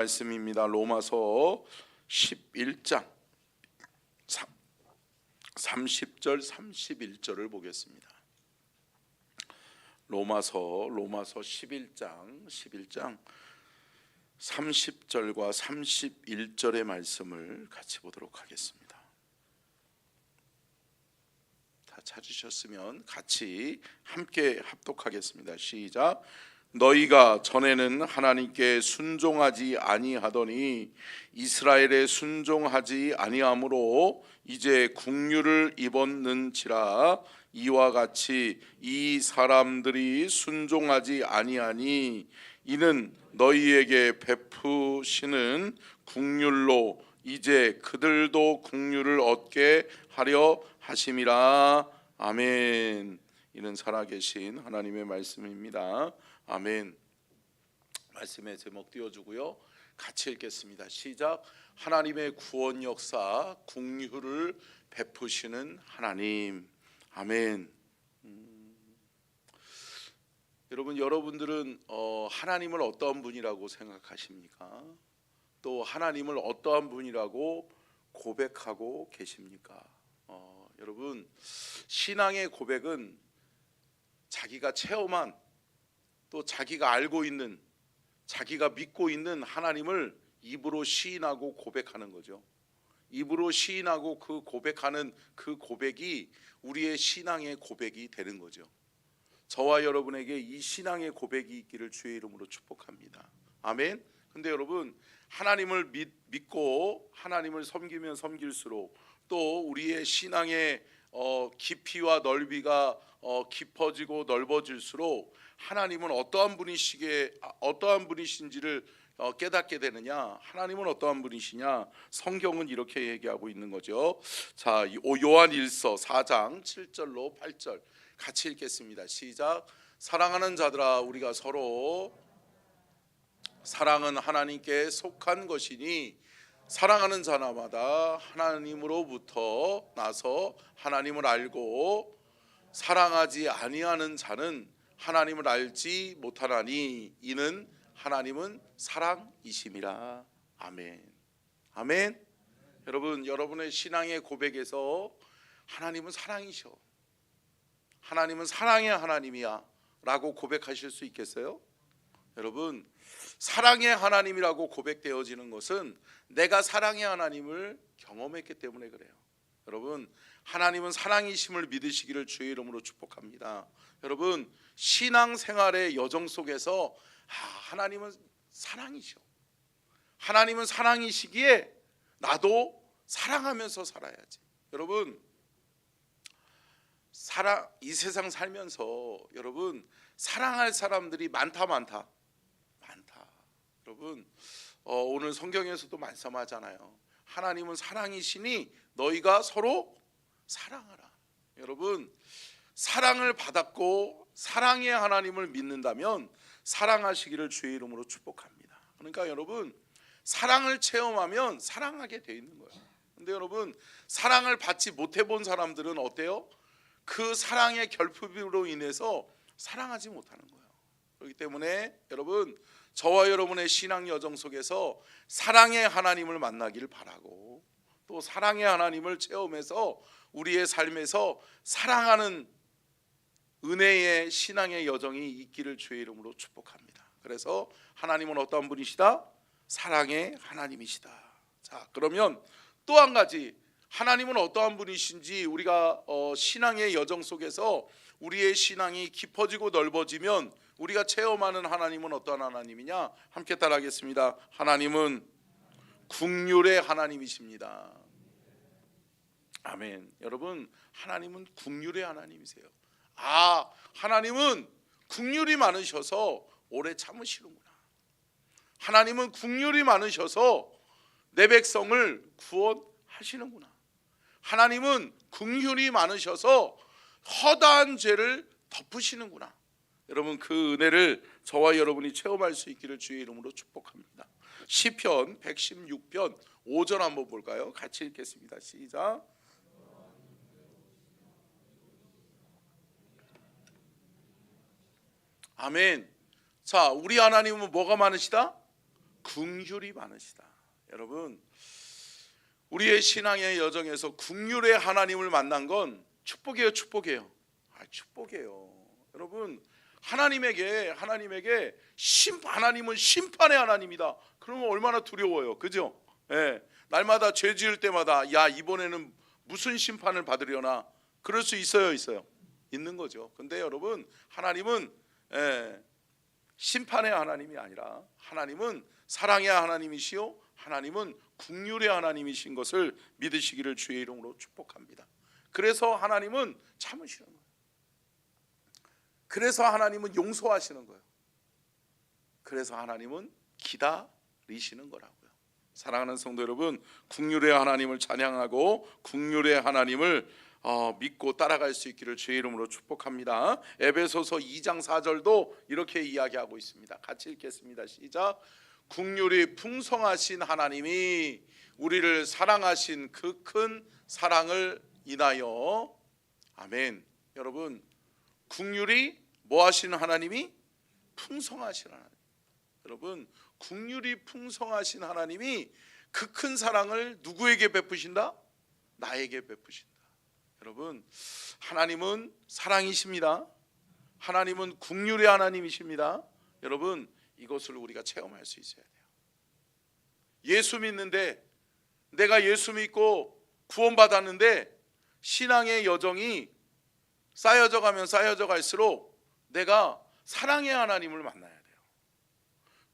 말씀입니다. 로마서 11장 30절 31절을 보겠습니다. 로마서 11장 30절과 31절의 말씀을 같이 보도록 하겠습니다. 다 찾으셨으면 같이 함께 합독하겠습니다. 시작. 너희가 전에는 하나님께 순종하지 아니하더니 이스라엘에 순종하지 아니하므로 이제 국류를 입었는지라. 이와 같이 이 사람들이 순종하지 아니하니 이는 너희에게 베푸시는 국률로 이제 그들도 국류를 얻게 하려 하심이라. 아멘. 이는 살아계신 하나님의 말씀입니다. 아멘. 말씀의 제목 띄워주고요, 같이 읽겠습니다. 시작. 하나님의 구원 역사, 국류를 베푸시는 하나님. 아멘. 여러분들은 하나님을 어떠한 분이라고 생각하십니까? 또 하나님을 어떠한 분이라고 고백하고 계십니까? 여러분, 신앙의 고백은 자기가 체험한, 또 자기가 알고 있는, 자기가 믿고 있는 하나님을 입으로 시인하고 고백하는 거죠. 입으로 시인하고 그 고백하는 그 고백이 우리의 신앙의 고백이 되는 거죠. 저와 여러분에게 이 신앙의 고백이 있기를 주의 이름으로 축복합니다. 아멘. 근데 여러분, 하나님을 믿고 하나님을 섬기면 섬길수록 또 우리의 신앙의 깊이와 넓이가 깊어지고 넓어질수록 하나님은 어떠한 분이신지를 깨닫게 되느냐. 하나님은 어떠한 분이시냐. 성경은 이렇게 얘기하고 있는 거죠. 자, 요한일서 4장 7절로 8절 같이 읽겠습니다. 시작. 사랑하는 자들아, 우리가 서로 사랑은 하나님께 속한 것이니 사랑하는 자마다 하나님으로부터 나서 하나님을 알고 사랑하지 아니하는 자는 하나님을 알지 못하나니 이는 하나님은 사랑이심이라. 아멘. 아멘. 여러분, 여러분의 신앙의 고백에서 하나님은 사랑이셔, 하나님은 사랑의 하나님이야 라고 고백하실 수 있겠어요? 여러분, 사랑의 하나님이라고 고백되어지는 것은 내가 사랑의 하나님을 경험했기 때문에 그래요. 여러분, 하나님은 사랑이심을 믿으시기를 주의 이름으로 축복합니다. 여러분, 신앙생활의 여정 속에서 하나님은 사랑이셔, 하나님은 사랑이시기에 나도 사랑하면서 살아야지. 여러분, 이 세상 살면서 여러분, 사랑할 사람들이 많다. 여러분, 오늘 성경에서도 말씀하잖아요. 하나님은 사랑이시니 너희가 서로 사랑하라. 여러분, 사랑을 받았고 사랑의 하나님을 믿는다면 사랑하시기를 주의 이름으로 축복합니다. 그러니까 여러분, 사랑을 체험하면 사랑하게 돼 있는 거예요. 근데 여러분, 사랑을 받지 못해 본 사람들은 어때요? 그 사랑의 결핍으로 인해서 사랑하지 못하는 거예요. 그렇기 때문에 여러분, 저와 여러분의 신앙 여정 속에서 사랑의 하나님을 만나기를 바라고, 또 사랑의 하나님을 체험해서 우리의 삶에서 사랑하는 은혜의 신앙의 여정이 있기를 주의 이름으로 축복합니다. 그래서 하나님은 어떤 분이시다? 사랑의 하나님이시다. 자, 그러면 또 한 가지, 하나님은 어떠한 분이신지 우리가 신앙의 여정 속에서 우리의 신앙이 깊어지고 넓어지면 우리가 체험하는 하나님은 어떠한 하나님이냐? 함께 따라하겠습니다. 하나님은 국률의 하나님이십니다. 아멘. 여러분, 하나님은 국률의 하나님이세요. 하나님은 국률이 많으셔서 오래 참으시는구나. 하나님은 국률이 많으셔서 내 백성을 구원하시는구나. 하나님은 긍휼이 많으셔서 허다한 죄를 덮으시는구나. 여러분, 그 은혜를 저와 여러분이 체험할 수 있기를 주의 이름으로 축복합니다. 시편 116편 5절 한번 볼까요? 같이 읽겠습니다. 시작. 아멘. 자, 우리 하나님은 뭐가 많으시다? 긍휼이 많으시다. 여러분, 우리의 신앙의 여정에서 긍휼의 하나님을 만난 건 축복이에요, 축복이에요. 축복이에요. 여러분, 하나님에게 하나님은 심판의 하나님이다. 그러면 얼마나 두려워요, 그죠? 예, 날마다 죄 지을 때마다 야, 이번에는 무슨 심판을 받으려나, 그럴 수 있어요, 있는 거죠. 근데 여러분, 하나님은 심판의 하나님이 아니라 하나님은 사랑의 하나님이시요 하나님은 긍휼의 하나님이신 것을 믿으시기를 주의 이름으로 축복합니다. 그래서 하나님은 참으시는 거예요. 그래서 하나님은 용서하시는 거예요. 그래서 하나님은 기다리시는 거라고요. 사랑하는 성도 여러분, 긍휼의 하나님을 찬양하고 긍휼의 하나님을 믿고 따라갈 수 있기를 주의 이름으로 축복합니다. 에베소서 2장 4절도 이렇게 이야기하고 있습니다. 같이 읽겠습니다. 시작. 긍휼이 풍성하신 하나님이 우리를 사랑하신 그 큰 사랑을 인하여, 아멘. 여러분, 긍휼이 뭐 하시는 하나님이? 풍성하신 하나님. 여러분, 긍휼이 풍성하신 하나님이 그 큰 사랑을 누구에게 베푸신다? 나에게 베푸신다. 여러분, 하나님은 사랑이십니다. 하나님은 긍휼의 하나님이십니다. 여러분, 이것을 우리가 체험할 수 있어야 돼요. 예수 믿는데, 내가 예수 믿고 구원받았는데 신앙의 여정이 쌓여져 가면 쌓여져 갈수록 내가 사랑의 하나님을 만나야 돼요.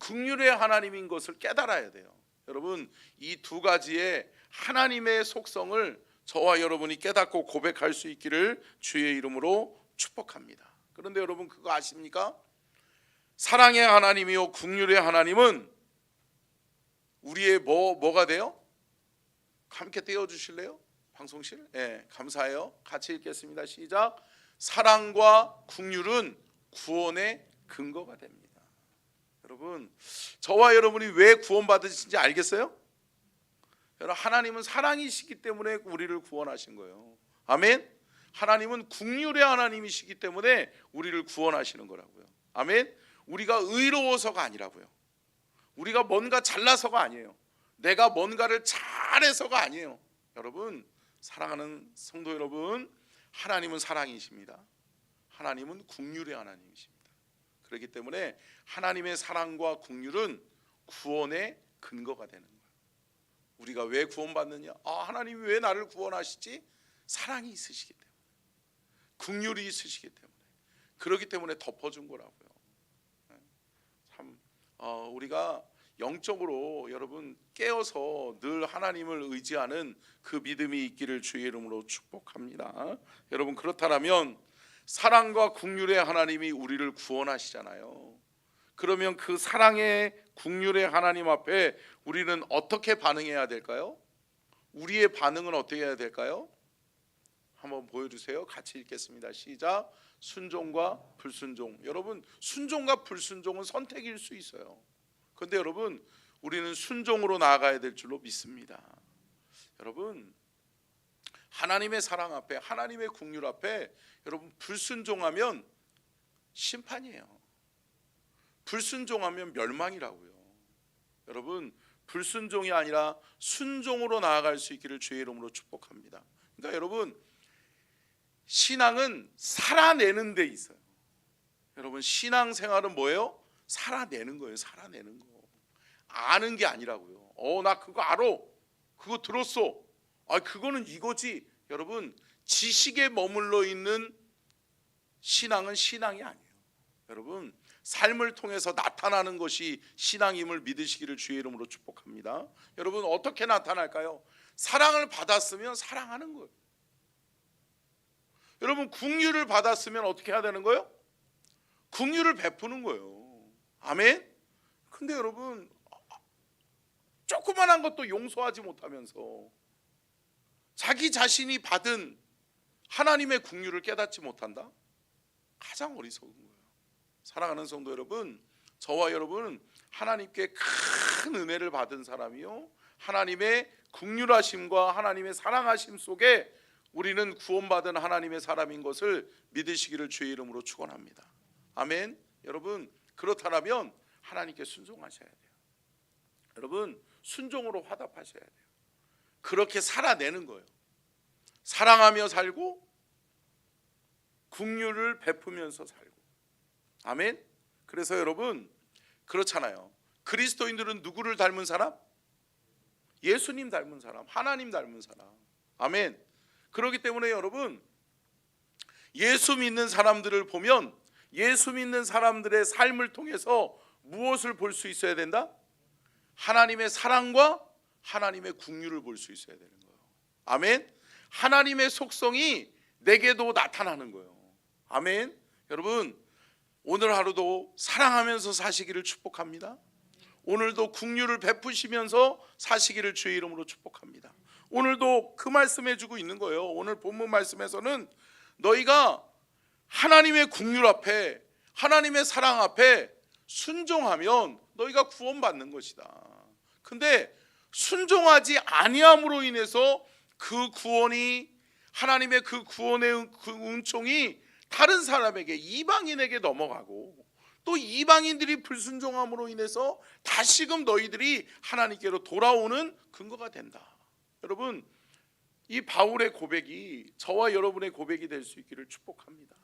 긍휼의 하나님인 것을 깨달아야 돼요. 여러분, 이 두 가지의 하나님의 속성을 저와 여러분이 깨닫고 고백할 수 있기를 주의 이름으로 축복합니다. 그런데 여러분, 그거 아십니까? 사랑의 하나님이요 긍휼의 하나님은 우리의 뭐가 돼요? 함께 떼어주실래요? 방송실? 네, 감사해요. 같이 읽겠습니다. 시작. 사랑과 긍휼은 구원의 근거가 됩니다. 여러분, 저와 여러분이 왜 구원받으신지 알겠어요? 여러분, 하나님은 사랑이시기 때문에 우리를 구원하신 거예요. 아멘. 하나님은 긍휼의 하나님이시기 때문에 우리를 구원하시는 거라고요. 아멘. 우리가 의로워서가 아니라고요. 우리가 뭔가 잘나서가 아니에요. 내가 뭔가를 잘해서가 아니에요. 여러분, 사랑하는 성도 여러분, 하나님은 사랑이십니다. 하나님은 긍휼의 하나님이십니다. 그렇기 때문에 하나님의 사랑과 긍휼은 구원의 근거가 되는 거예요. 우리가 왜 구원받느냐? 하나님이 왜 나를 구원하시지? 사랑이 있으시기 때문에, 긍휼이 있으시기 때문에, 그렇기 때문에 덮어준 거라고요. 참 우리가 영적으로 여러분 깨어서 늘 하나님을 의지하는 그 믿음이 있기를 주의 이름으로 축복합니다. 여러분, 그렇다면 사랑과 긍휼의 하나님이 우리를 구원하시잖아요. 그러면 그 사랑의 긍휼의 하나님 앞에 우리는 어떻게 반응해야 될까요? 우리의 반응은 어떻게 해야 될까요? 한번 보여주세요. 같이 읽겠습니다. 시작. 순종과 불순종. 여러분, 순종과 불순종은 선택일 수 있어요. 그런데 여러분, 우리는 순종으로 나아가야 될 줄로 믿습니다. 여러분, 하나님의 사랑 앞에, 하나님의 긍휼 앞에 여러분 불순종하면 심판이에요. 불순종하면 멸망이라고요. 여러분, 불순종이 아니라 순종으로 나아갈 수 있기를 주의 이름으로 축복합니다. 그러니까 여러분, 신앙은 살아내는 데 있어요. 여러분, 신앙생활은 뭐예요? 살아내는 거예요. 살아내는 거. 아는 게 아니라고요. 나 그거 알아. 그거 들었어. 그거는 이거지. 여러분, 지식에 머물러 있는 신앙은 신앙이 아니에요. 여러분, 삶을 통해서 나타나는 것이 신앙임을 믿으시기를 주의 이름으로 축복합니다. 여러분, 어떻게 나타날까요? 사랑을 받았으면 사랑하는 거예요. 여러분, 긍휼을 받았으면 어떻게 해야 되는 거예요? 긍휼을 베푸는 거예요. 아멘. 근데 여러분, 조그만한 것도 용서하지 못하면서 자기 자신이 받은 하나님의 긍휼을 깨닫지 못한다? 가장 어리석은 거예요. 사랑하는 성도 여러분, 저와 여러분은 하나님께 큰 은혜를 받은 사람이요, 하나님의 긍휼하심과 하나님의 사랑하심 속에 우리는 구원받은 하나님의 사람인 것을 믿으시기를 주의 이름으로 축원합니다. 아멘. 여러분, 그렇다면 하나님께 순종하셔야 돼요. 여러분 순종으로 화답하셔야 돼요. 그렇게 살아내는 거예요. 사랑하며 살고 긍휼을 베푸면서 살고. 아멘. 그래서 여러분 그렇잖아요. 그리스도인들은 누구를 닮은 사람? 예수님 닮은 사람, 하나님 닮은 사람. 아멘. 그렇기 때문에 여러분 예수 믿는 사람들을 보면 예수 믿는 사람들의 삶을 통해서 무엇을 볼 수 있어야 된다? 하나님의 사랑과 하나님의 긍휼을 볼 수 있어야 되는 거예요. 아멘. 하나님의 속성이 내게도 나타나는 거예요. 아멘. 여러분 오늘 하루도 사랑하면서 사시기를 축복합니다. 오늘도 긍휼을 베푸시면서 사시기를 주의 이름으로 축복합니다. 오늘도 그 말씀해 주고 있는 거예요. 오늘 본문 말씀에서는 너희가 하나님의 긍휼 앞에 하나님의 사랑 앞에 순종하면 너희가 구원받는 것이다. 근데 순종하지 아니함으로 인해서 그 구원이 하나님의 그 구원의 그 은총이 다른 사람에게 이방인에게 넘어가고 또 이방인들이 불순종함으로 인해서 다시금 너희들이 하나님께로 돌아오는 근거가 된다. 여러분 이 바울의 고백이 저와 여러분의 고백이 될 수 있기를 축복합니다.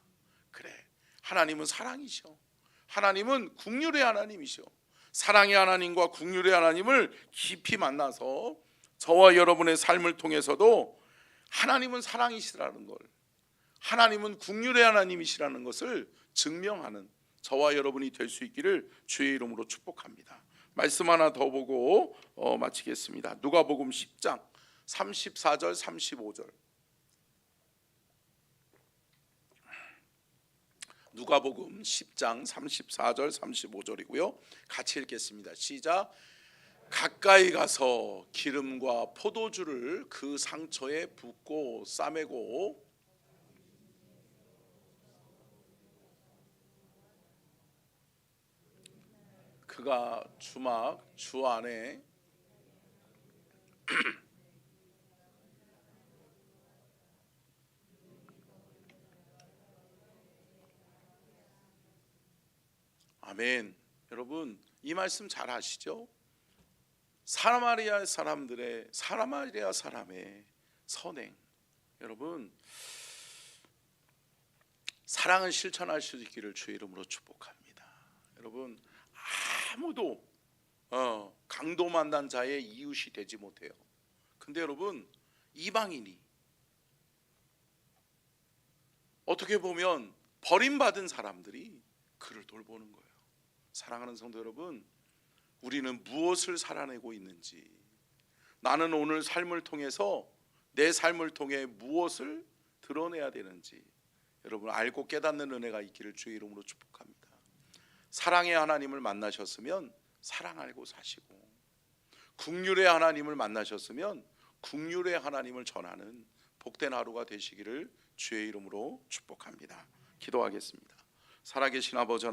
그래 하나님은 사랑이셔. 하나님은 긍휼의 하나님이셔. 사랑의 하나님과 긍휼의 하나님을 깊이 만나서 저와 여러분의 삶을 통해서도 하나님은 사랑이시라는 걸, 하나님은 긍휼의 하나님이시라는 것을 증명하는 저와 여러분이 될 수 있기를 주의 이름으로 축복합니다. 말씀 하나 더 보고 마치겠습니다. 누가복음 10장 34절 35절. 누가복음 10장 34절 35절이고요. 같이 읽겠습니다. 시작. 가까이 가서 기름과 포도주를 그 상처에 붓고 싸매고 그가 주 안에 아멘. 여러분 이 말씀 잘 아시죠? 사마리아 사람의 선행. 여러분 사랑을 실천할 수 있기를 주의 이름으로 축복합니다. 여러분 아무도 강도 만난 자의 이웃이 되지 못해요. 근데 여러분 이방인이 어떻게 보면 버림받은 사람들이 그를 돌보는 거예요. 사랑하는 성도 여러분, 우리는 무엇을 살아내고 있는지, 나는 오늘 삶을 통해서 내 삶을 통해 무엇을 드러내야 되는지 여러분 알고 깨닫는 은혜가 있기를 주의 이름으로 축복합니다. 사랑의 하나님을 만나셨으면 사랑 알고 사시고, 긍휼의 하나님을 만나셨으면 긍휼의 하나님을 전하는 복된 하루가 되시기를 주의 이름으로 축복합니다. 기도하겠습니다. 살아계신 아버지 하나님,